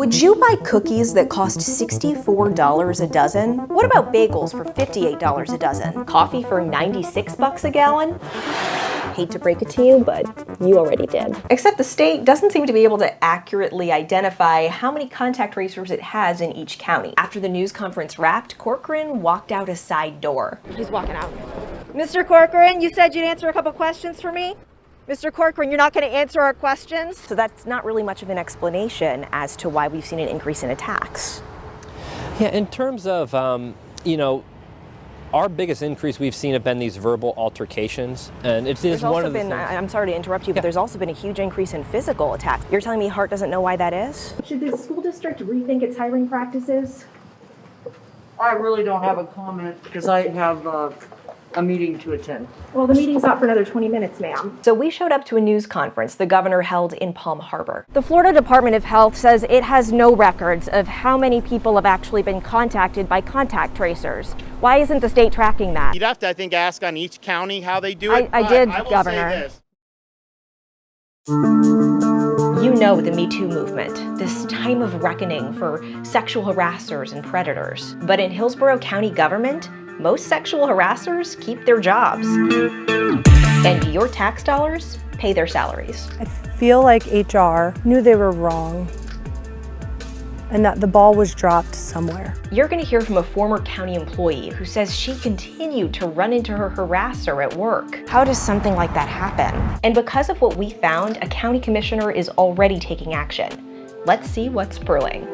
Would you buy cookies that cost $64 a dozen? What about bagels for $58 a dozen? Coffee for 96 bucks a gallon? Hate to break it to you, but you already did. Except the state doesn't seem to be able to accurately identify how many contact tracers it has in each county. After the news conference wrapped, Corcoran walked out a side door. He's walking out. Mr. Corcoran, you said you'd answer a couple questions for me? Mr. Corcoran, you're not going to answer our questions? So that's not really much of an explanation as to why we've seen an increase in attacks. Yeah, in terms of, our biggest increase we've seen have been these verbal altercations, and it is one of the things. I'm sorry to interrupt you, but there's also been a huge increase in physical attacks. You're telling me Hart doesn't know why that is? Should the school district rethink its hiring practices? I really don't have a comment because I have a meeting to attend. Well, the meeting's not for another 20 minutes, ma'am. So we showed up to a news conference the governor held in Palm Harbor. The Florida Department of Health says it has no records of how many people have actually been contacted by contact tracers. Why isn't the state tracking that? You'd have to, I think, ask on each county how they do it. I did, I will Governor. say this. You know the Me Too movement, this time of reckoning for sexual harassers and predators. But in Hillsborough County government, most sexual harassers keep their jobs. And your tax dollars pay their salaries. I feel like HR knew they were wrong and that the ball was dropped somewhere. You're going to hear from a former county employee who says she continued to run into her harasser at work. How does something like that happen? And because of what we found, a county commissioner is already taking action. Let's see what's brewing.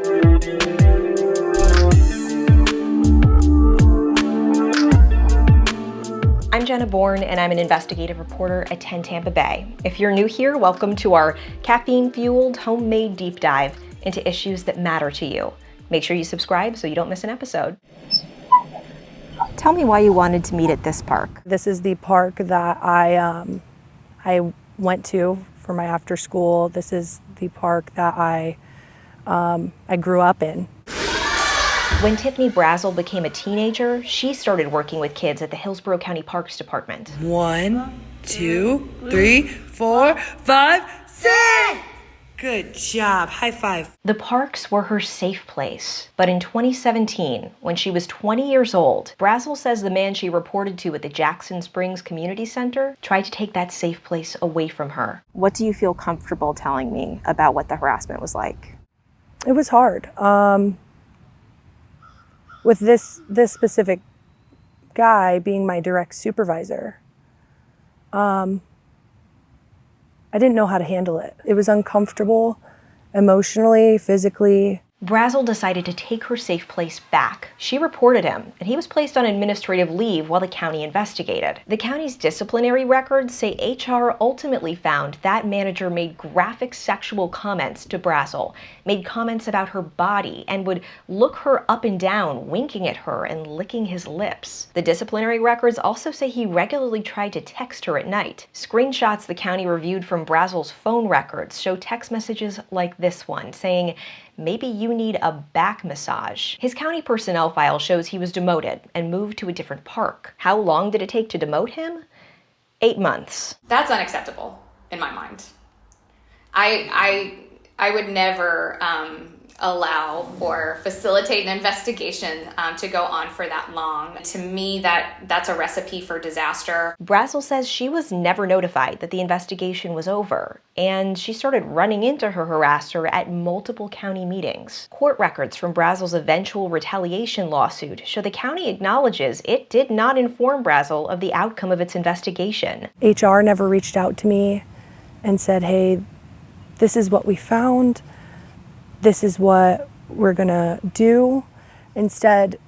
I'm Jenna Bourne, and I'm an investigative reporter at 10 Tampa Bay. If you're new here, welcome to our caffeine-fueled homemade deep dive into issues that matter to you. Make sure you subscribe so you don't miss an episode. Tell me why you wanted to meet at this park. This is the park that I went to for my after school. This is the park that I grew up in. When Tiffany Brazel became a teenager, she started working with kids at the Hillsborough County Parks Department. 1, 2, 3, 4, 5, 6! Good job. High five. The parks were her safe place. But in 2017, when she was 20 years old, Brazel says the man she reported to at the Jackson Springs Community Center tried to take that safe place away from her. What do you feel comfortable telling me about what the harassment was like? It was hard. With this specific guy being my direct supervisor, I didn't know how to handle it. It was uncomfortable, emotionally, physically. Brazel decided to take her safe place back. She reported him, and he was placed on administrative leave while the county investigated. The county's disciplinary records say HR ultimately found that manager made graphic sexual comments to Brazel, made comments about her body, and would look her up and down, winking at her and licking his lips. The disciplinary records also say he regularly tried to text her at night. Screenshots the county reviewed from Brazel's phone records show text messages like this one, saying, "Maybe you need a back massage." His county personnel file shows he was demoted and moved to a different park. How long did it take to demote him? 8 months. That's unacceptable in my mind. I would never allow or facilitate an investigation to go on for that long. To me, that's a recipe for disaster. Brazel says she was never notified that the investigation was over, and she started running into her harasser at multiple county meetings. Court records from Brazel's eventual retaliation lawsuit show the county acknowledges it did not inform Brazel of the outcome of its investigation. HR never reached out to me and said, hey, this is what we found. This is what we're gonna do. Instead,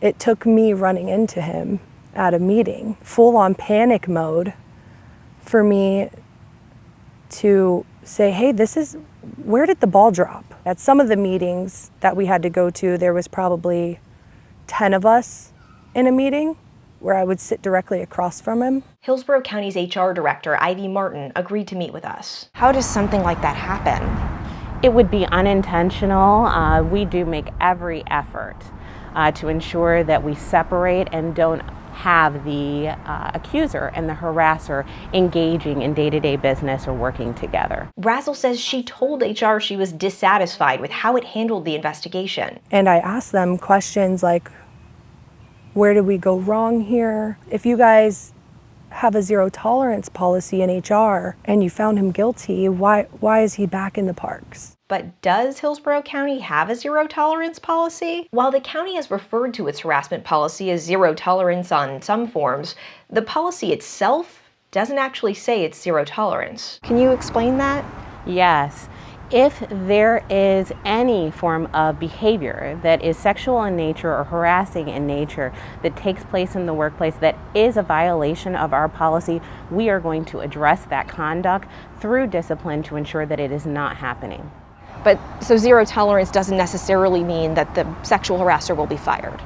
it took me running into him at a meeting, full on panic mode, for me to say, hey, where did the ball drop? At some of the meetings that we had to go to, there was probably 10 of us in a meeting where I would sit directly across from him. Hillsborough County's HR director, Ivy Martin, agreed to meet with us. How does something like that happen? It would be unintentional. We do make every effort to ensure that we separate and don't have the accuser and the harasser engaging in day-to-day business or working together. Brazel says she told HR she was dissatisfied with how it handled the investigation. And I asked them questions like, where did we go wrong here? If you guys have a zero tolerance policy in HR and you found him guilty, why is he back in the parks? But does Hillsborough County have a zero tolerance policy? While the county has referred to its harassment policy as zero tolerance on some forms, the policy itself doesn't actually say it's zero tolerance. Can you explain that? Yes. If there is any form of behavior that is sexual in nature or harassing in nature that takes place in the workplace that is a violation of our policy, we are going to address that conduct through discipline to ensure that it is not happening. But so zero tolerance doesn't necessarily mean that the sexual harasser will be fired.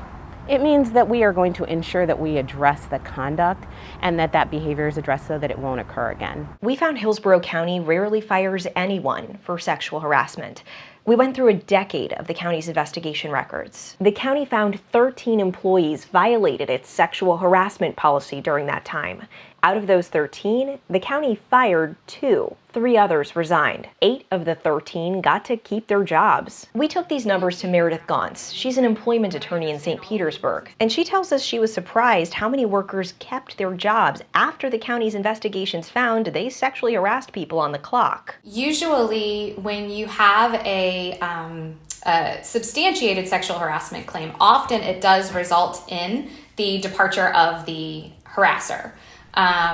It means that we are going to ensure that we address the conduct and that behavior is addressed so that it won't occur again. We found Hillsborough County rarely fires anyone for sexual harassment. We went through a decade of the county's investigation records. The county found 13 employees violated its sexual harassment policy during that time. Out of those 13, the county fired 2. 3 others resigned. 8 of the 13 got to keep their jobs. We took these numbers to Meredith Gauntz. She's an employment attorney in St. Petersburg, and she tells us she was surprised how many workers kept their jobs after the county's investigations found they sexually harassed people on the clock. Usually, when you have a substantiated sexual harassment claim, often it does result in the departure of the harasser.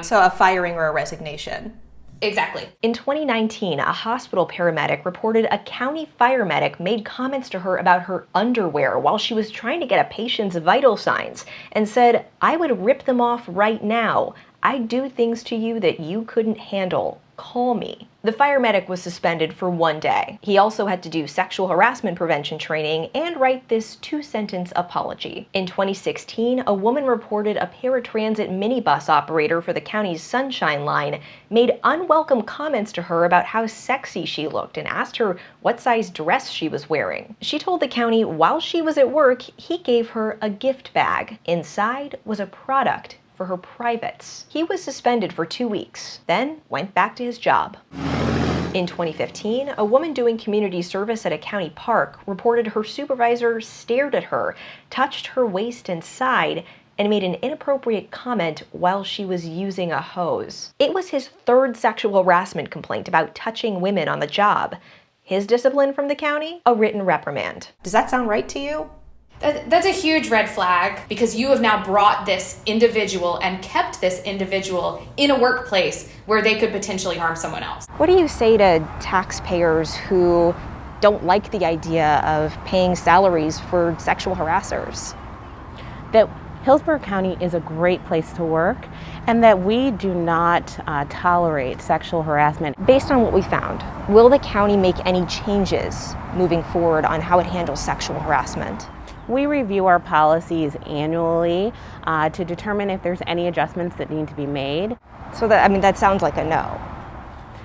So a firing or a resignation. Exactly. In 2019, a hospital paramedic reported a county fire medic made comments to her about her underwear while she was trying to get a patient's vital signs and said, "I would rip them off right now. I'd do things to you that you couldn't handle. Call me." The fire medic was suspended for 1 day. He also had to do sexual harassment prevention training and write this 2-sentence apology. In 2016, a woman reported a paratransit minibus operator for the county's Sunshine Line made unwelcome comments to her about how sexy she looked and asked her what size dress she was wearing. She told the county while she was at work, he gave her a gift bag. Inside was a product for her privates. He was suspended for 2 weeks, then went back to his job. In 2015, a woman doing community service at a county park reported her supervisor stared at her, touched her waist and side, and made an inappropriate comment while she was using a hose. It was his 3rd sexual harassment complaint about touching women on the job. His discipline from the county? A written reprimand. Does that sound right to you? That's a huge red flag because you have now brought this individual and kept this individual in a workplace where they could potentially harm someone else. What do you say to taxpayers who don't like the idea of paying salaries for sexual harassers? That Hillsborough County is a great place to work and that we do not tolerate sexual harassment. Based on what we found, will the county make any changes moving forward on how it handles sexual harassment? We review our policies annually to determine if there's any adjustments that need to be made. So that sounds like a no.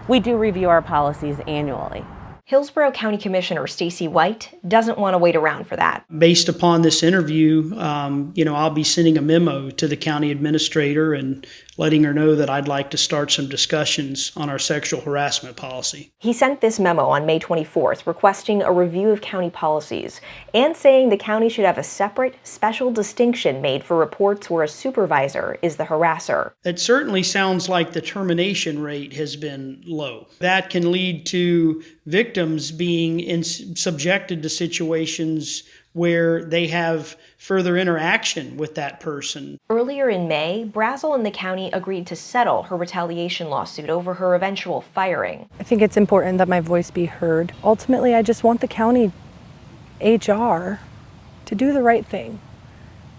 We do review our policies annually. Hillsborough County Commissioner Stacy White doesn't want to wait around for that. Based upon this interview, I'll be sending a memo to the county administrator and letting her know that I'd like to start some discussions on our sexual harassment policy. He sent this memo on May 24th requesting a review of county policies and saying the county should have a separate, special distinction made for reports where a supervisor is the harasser. It certainly sounds like the termination rate has been low. That can lead to victims being subjected to situations where they have further interaction with that person. Earlier in May, Brazel and the county agreed to settle her retaliation lawsuit over her eventual firing. I think it's important that my voice be heard. Ultimately, I just want the county HR to do the right thing,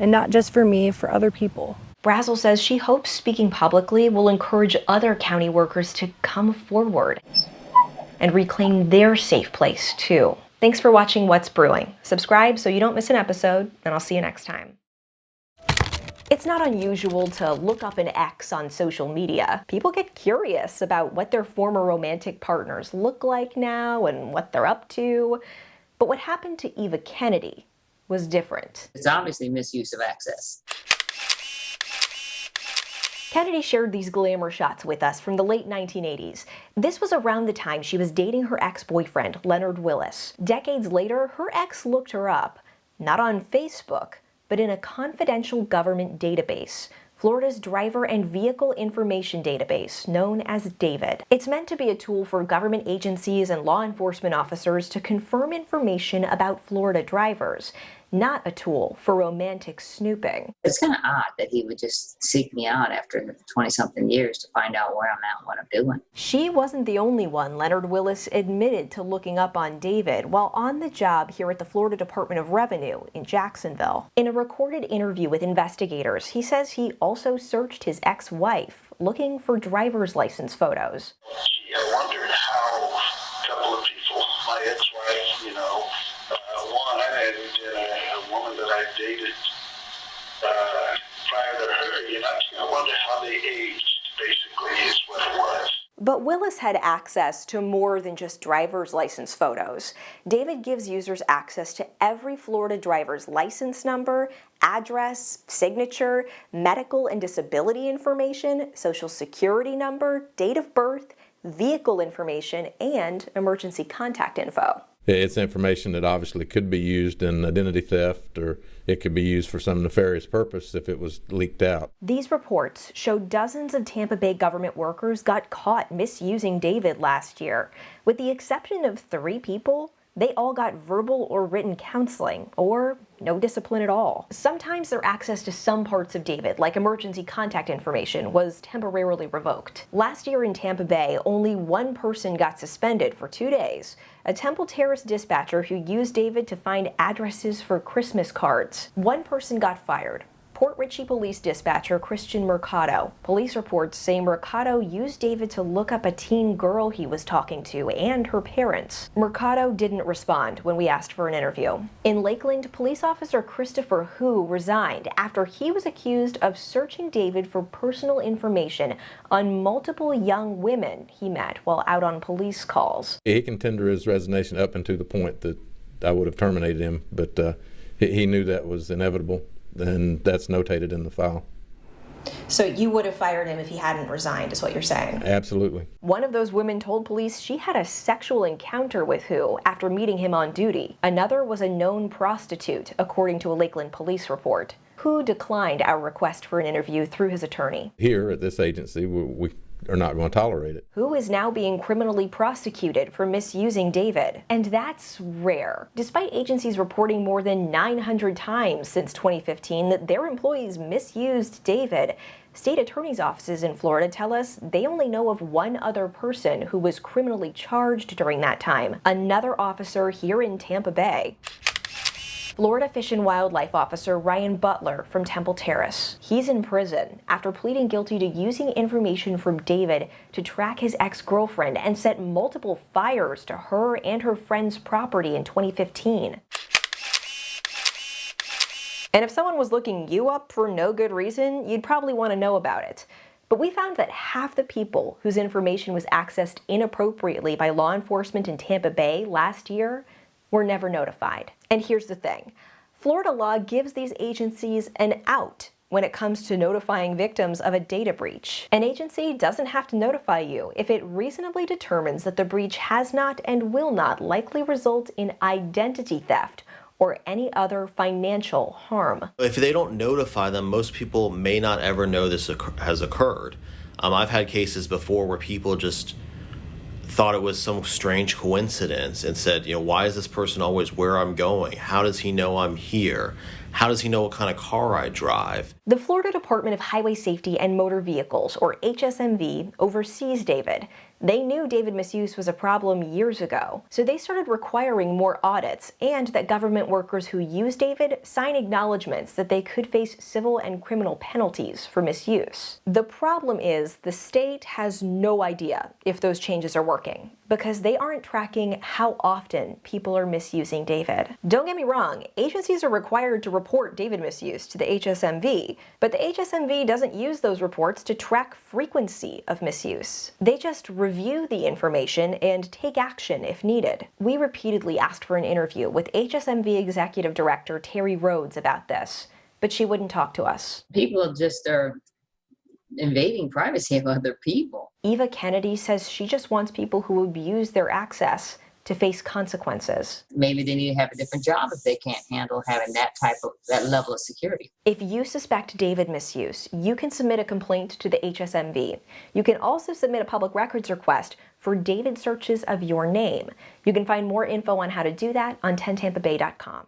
and not just for me, for other people. Brazel says she hopes speaking publicly will encourage other county workers to come forward and reclaim their safe place too. Thanks for watching What's Brewing. Subscribe so you don't miss an episode, and I'll see you next time. It's not unusual to look up an ex on social media. People get curious about what their former romantic partners look like now and what they're up to. But what happened to Eva Kennedy was different. It's obviously misuse of access. Kennedy shared these glamour shots with us from the late 1980s. This was around the time she was dating her ex-boyfriend, Leonard Willis. Decades later, her ex looked her up, not on Facebook, but in a confidential government database, Florida's Driver and Vehicle Information Database, known as DAVID. It's meant to be a tool for government agencies and law enforcement officers to confirm information about Florida drivers, not a tool for romantic snooping. It's kind of odd that he would just seek me out after 20-something years to find out where I'm at and what I'm doing. She wasn't the only one Leonard Willis admitted to looking up on David while on the job here at the Florida Department of Revenue in Jacksonville. In a recorded interview with investigators, he says he also searched his ex-wife looking for driver's license photos. I wondered how a couple of people, my ex-wife, one, and a woman that I dated prior to her, I wonder how they aged, basically, is what it was. But Willis had access to more than just driver's license photos. David gives users access to every Florida driver's license number, address, signature, medical and disability information, social security number, date of birth, vehicle information, and emergency contact info. It's information that obviously could be used in identity theft, or it could be used for some nefarious purpose if it was leaked out. These reports show dozens of Tampa Bay government workers got caught misusing David last year. With the exception of 3 people, they all got verbal or written counseling, or no discipline at all. Sometimes their access to some parts of David, like emergency contact information, was temporarily revoked. Last year in Tampa Bay, only 1 person got suspended for 2 days. A Temple Terrace dispatcher who used David to find addresses for Christmas cards. 1 person got fired. Port Richey Police dispatcher Christian Mercado. Police reports say Mercado used David to look up a teen girl he was talking to and her parents. Mercado didn't respond when we asked for an interview. In Lakeland, police officer Christopher Hu resigned after he was accused of searching David for personal information on multiple young women he met while out on police calls. He can tender his resignation up until the point that I would have terminated him, but he knew that was inevitable. And that's notated in the file. So you would have fired him if he hadn't resigned, is what you're saying? Absolutely. One of those women told police she had a sexual encounter with Hu after meeting him on duty. Another was a known prostitute, according to a Lakeland police report. Hu declined our request for an interview through his attorney. Here at this agency, we are not going to tolerate it. Hu is now being criminally prosecuted for misusing David, and that's rare. Despite agencies reporting more than 900 times since 2015 that their employees misused David, state attorneys' offices in Florida tell us they only know of 1 other person who was criminally charged during that time, another officer here in Tampa Bay. Florida Fish and Wildlife Officer Ryan Butler from Temple Terrace. He's in prison after pleading guilty to using information from David to track his ex-girlfriend and set multiple fires to her and her friend's property in 2015. And if someone was looking you up for no good reason, you'd probably want to know about it. But we found that half the people whose information was accessed inappropriately by law enforcement in Tampa Bay last year were never notified. And here's the thing. Florida law gives these agencies an out when it comes to notifying victims of a data breach. An agency doesn't have to notify you if it reasonably determines that the breach has not and will not likely result in identity theft or any other financial harm. If they don't notify them, most people may not ever know this has occurred. I've had cases before where people just thought it was some strange coincidence and said, why is this person always where I'm going? How does he know I'm here? How does he know what kind of car I drive? The Florida Department of Highway Safety and Motor Vehicles, or HSMV, oversees David. They knew David misuse was a problem years ago, so they started requiring more audits and that government workers who use David sign acknowledgments that they could face civil and criminal penalties for misuse. The problem is the state has no idea if those changes are working because they aren't tracking how often people are misusing David. Don't get me wrong, agencies are required to report David misuse to the HSMV, but the HSMV doesn't use those reports to track frequency of misuse. They just review the information and take action if needed. We repeatedly asked for an interview with HSMV Executive Director Terry Rhodes about this, but she wouldn't talk to us. People just are invading privacy of other people. Eva Kennedy says she just wants people who abuse their access to face consequences. Maybe they need to have a different job if they can't handle having that level of security. If you suspect David misuse, you can submit a complaint to the HSMV. You can also submit a public records request for David searches of your name. You can find more info on how to do that on 10tampabay.com.